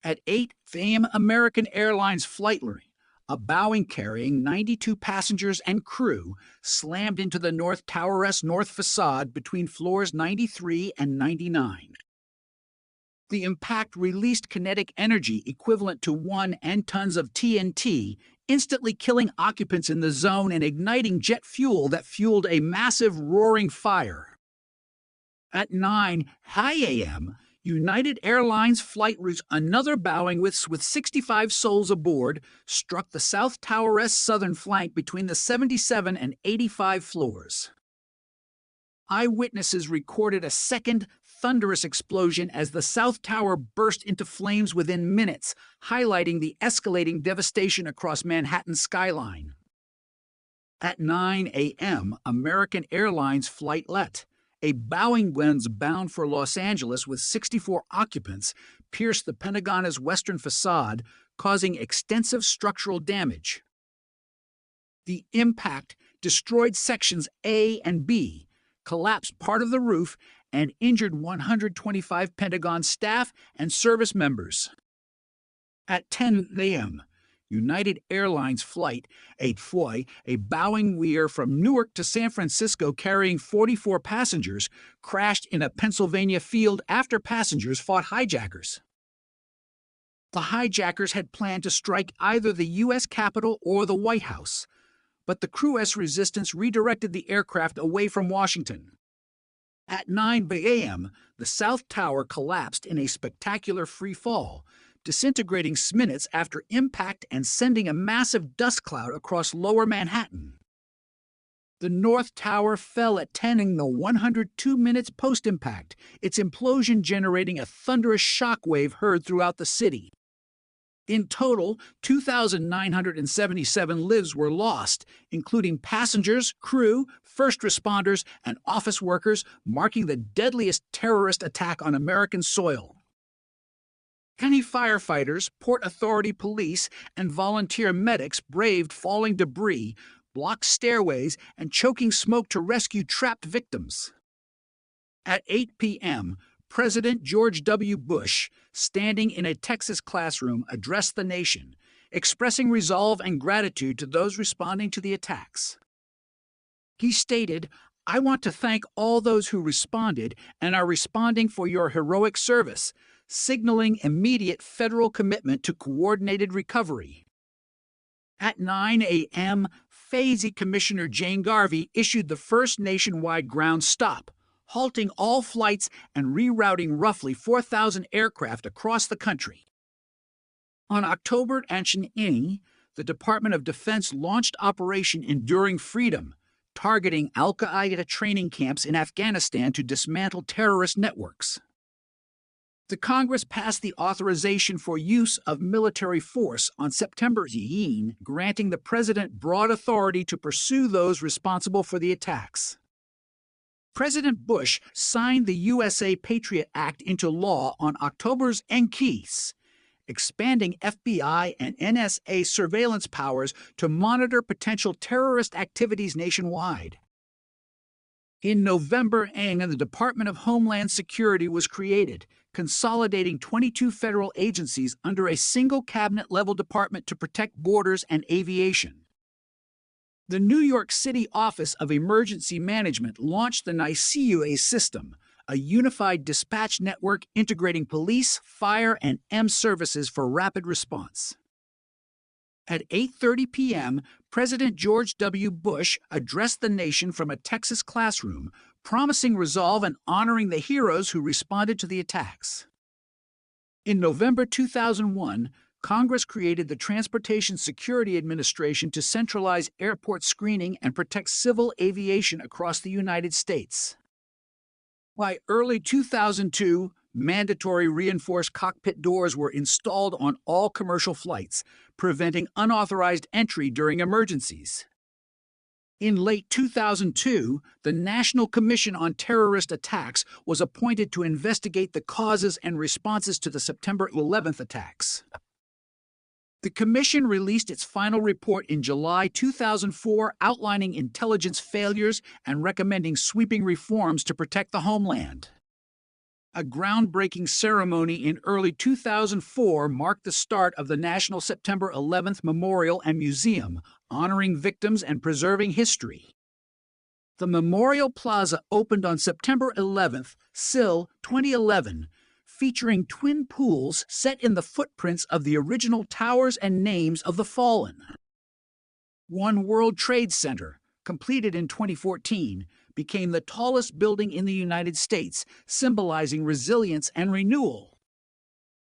At 8 a.m., American Airlines flight a Boeing carrying 92 passengers and crew slammed into the North Tower's north facade between floors 93 and 99. The impact released kinetic energy equivalent to 1 tons of TNT, instantly killing occupants in the zone and igniting jet fuel that fueled a massive roaring fire. At 9 a.m., United Airlines flight route, another Boeing with 65 souls aboard, struck the South Tower's southern flank between the 77 and 85 floors. Eyewitnesses recorded a second, thunderous explosion as the South Tower burst into flames within minutes, highlighting the escalating devastation across Manhattan's skyline. At 9 a.m., American Airlines flight a Boeing bound for Los Angeles with 64 occupants, pierced the Pentagon's western facade, causing extensive structural damage. The impact destroyed sections A and B, collapsed part of the roof, and injured 125 Pentagon staff and service members. At 10 a.m., United Airlines flight 840, a Boeing Weir from Newark to San Francisco carrying 44 passengers, crashed in a Pennsylvania field after passengers fought hijackers. The hijackers had planned to strike either the U.S. Capitol or the White House, but the crew's resistance redirected the aircraft away from Washington. At 9 a.m., the South Tower collapsed in a spectacular free fall, disintegrating minutes after impact and sending a massive dust cloud across lower Manhattan. The North Tower fell at 10 in the 102 minutes post-impact, its implosion generating a thunderous shockwave heard throughout the city. In total, 2,977 lives were lost, including passengers, crew, first responders, and office workers, marking the deadliest terrorist attack on American soil. County firefighters, Port Authority police, and volunteer medics braved falling debris, blocked stairways, and choking smoke to rescue trapped victims. At 8 p.m., President George W. Bush, standing in a Texas classroom, addressed the nation, expressing resolve and gratitude to those responding to the attacks. He stated, "I want to thank all those who responded and are responding for your heroic service," signaling immediate federal commitment to coordinated recovery. At 9 a.m., FASE Commissioner Jane Garvey issued the first nationwide ground stop, halting all flights and rerouting roughly 4,000 aircraft across the country. On October 9, the Department of Defense launched Operation Enduring Freedom, targeting Al-Qa'ida training camps in Afghanistan to dismantle terrorist networks. The Congress passed the authorization for use of military force on September 18, granting the President broad authority to pursue those responsible for the attacks. President Bush signed the USA Patriot Act into law on October's 9, expanding FBI and NSA surveillance powers to monitor potential terrorist activities nationwide. In November, the Department of Homeland Security was created, consolidating 22 federal agencies under a single cabinet-level department to protect borders and aviation. The New York City Office of Emergency Management launched the NICUA system, a unified dispatch network integrating police, fire, and EMS services for rapid response. At 8:30 p.m., President George W. Bush addressed the nation from a Texas classroom, promising resolve and honoring the heroes who responded to the attacks. In November 2001, Congress created the Transportation Security Administration to centralize airport screening and protect civil aviation across the United States. By early 2002, mandatory reinforced cockpit doors were installed on all commercial flights, preventing unauthorized entry during emergencies. In late 2002, the National Commission on Terrorist Attacks was appointed to investigate the causes and responses to the September 11 attacks. The Commission released its final report in July 2004 outlining intelligence failures and recommending sweeping reforms to protect the homeland. A groundbreaking ceremony in early 2004 marked the start of the National September 11th Memorial and Museum, honoring victims and preserving history. The Memorial Plaza opened on September 11th, SIL 2011, featuring twin pools set in the footprints of the original towers and names of the fallen. One World Trade Center, completed in 2014, became the tallest building in the United States, symbolizing resilience and renewal.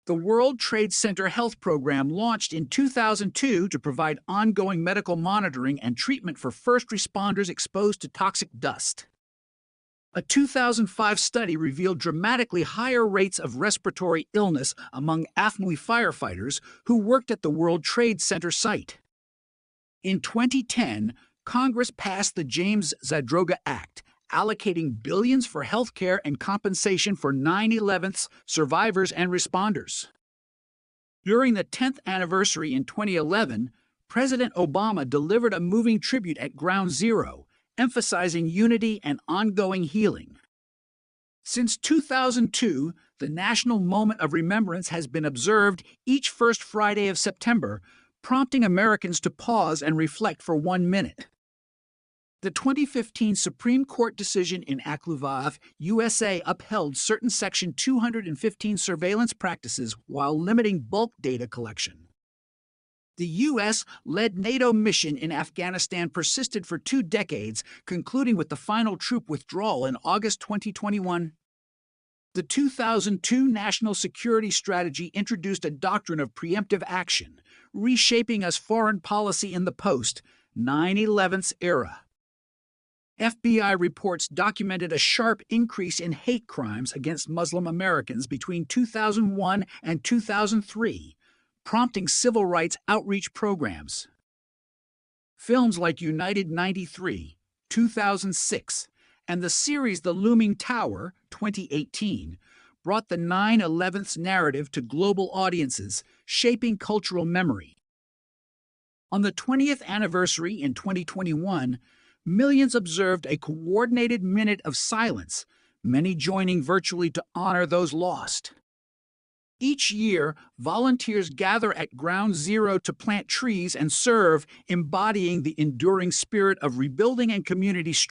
The World Trade Center Health Program launched in 2002 to provide ongoing medical monitoring and treatment for first responders exposed to toxic dust. A 2005 study revealed dramatically higher rates of respiratory illness among AFMI firefighters who worked at the World Trade Center site. In 2010, Congress passed the James Zadroga Act, allocating billions for health care and compensation for 9/11's survivors and responders. During the 10th anniversary in 2011, President Obama delivered a moving tribute at Ground Zero, emphasizing unity and ongoing healing. Since 2002, the National Moment of Remembrance has been observed each first Friday of September, prompting Americans to pause and reflect for 1 minute. The 2015 Supreme Court decision in Akluvav, USA upheld certain Section 215 surveillance practices while limiting bulk data collection. The U.S.-led NATO mission in Afghanistan persisted for 2 decades, concluding with the final troop withdrawal in August 2021. The 2002 National Security Strategy introduced a doctrine of preemptive action, reshaping U.S. foreign policy in the post-9/11 era. FBI reports documented a sharp increase in hate crimes against Muslim Americans between 2001 and 2003, prompting civil rights outreach programs. Films like United 93, 2006, and the series The Looming Tower, 2018, brought the 9/11's narrative to global audiences, shaping cultural memory. On the 20th anniversary in 2021, millions observed a coordinated minute of silence, many joining virtually to honor those lost. Each year, volunteers gather at Ground Zero to plant trees and serve, embodying the enduring spirit of rebuilding and community strength.